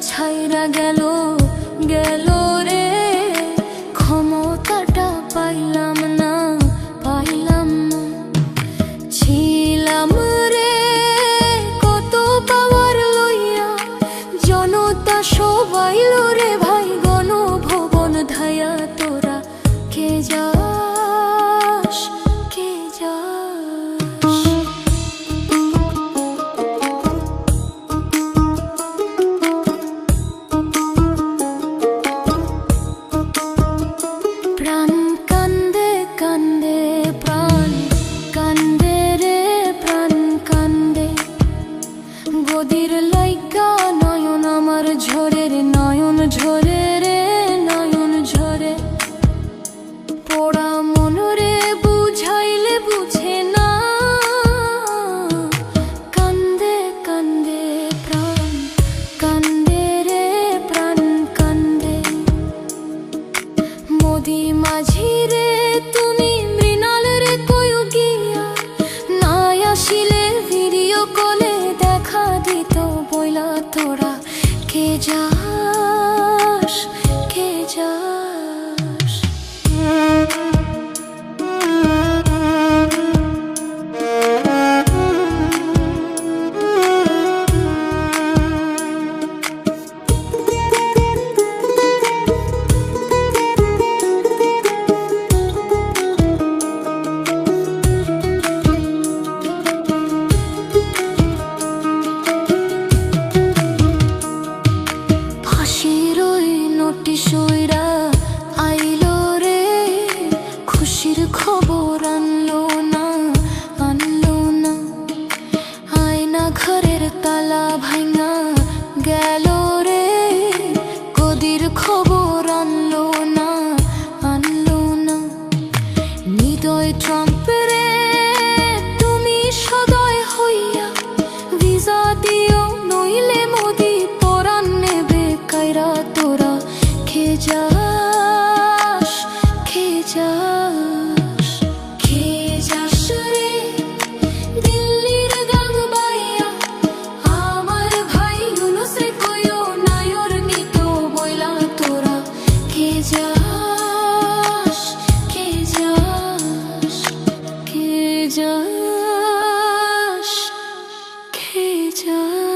ছাইরা গেল গেল রে, ক্ষমতাটা পাইলাম না পাইলাম না। ছিলাম রে কত পাওয়ার লইয়া, জনতা সবাই রে ভাই গণভবন ধায়া। তোরা কে যাস কে যাস? প্রাণ কান্দে কান্দে প্রাণ কান্দে রে প্রাণ কান্দে, গদির লাইগা নয়ন আমার ঝরে রে নয়ন ঝরে রে নয়ন ঝরে। পোড়া মন রে বুঝাইলে বুঝে না, কান্দে কান্দে প্রাণ কান্দে রে প্রাণ কান্দে। মোদি মাঝি রে তুমি মৃণাল রে কয়ো গিয়া, না আসিলে ভিডিও কলে দেখা দিত বইলা। তোরা কে যাস কে যাস? ফাঁসির ওই নোটিশ ওইরা আইলো রে, খুশির খবর আনলো না আনলো না। আয়না ঘরের তালা ভাঙা গেল রে, গদির খবর আনলো না আনলো না। হৃদয় ট্রাম্প রে তুমি সদয় হইয়া, ভিসা দিও নইলে মোদি পরাণ নেবে কাইরা। তোরা কে যাস কে যাস? কে যাস রে দিল্লির গান বাইয়া, আমার ভাই ইউনূস রে কইও নায়র নিত বইলা। তোরা কে যাস কে যাস কে যাস কে যাস?